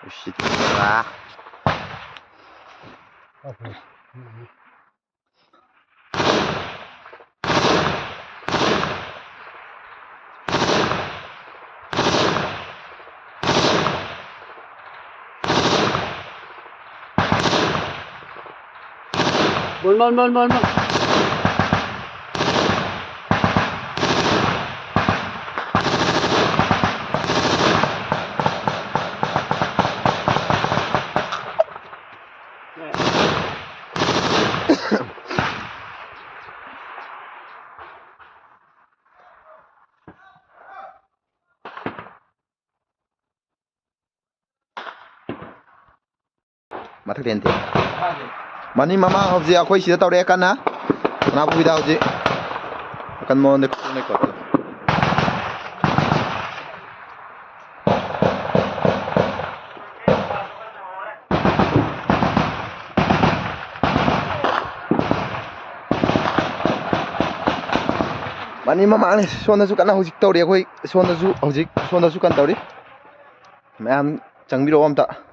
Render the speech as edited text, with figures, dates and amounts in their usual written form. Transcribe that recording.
Ushitira. Bon. Mathak den te. Mani mama hobji akhoi sida tawre kana. Na bu bida hobji. Kan mo ne ko. Mani mama ne sona su kana hojik tawre akhoi sona su hojik sona su kan tawre. Mayam changbiro amta.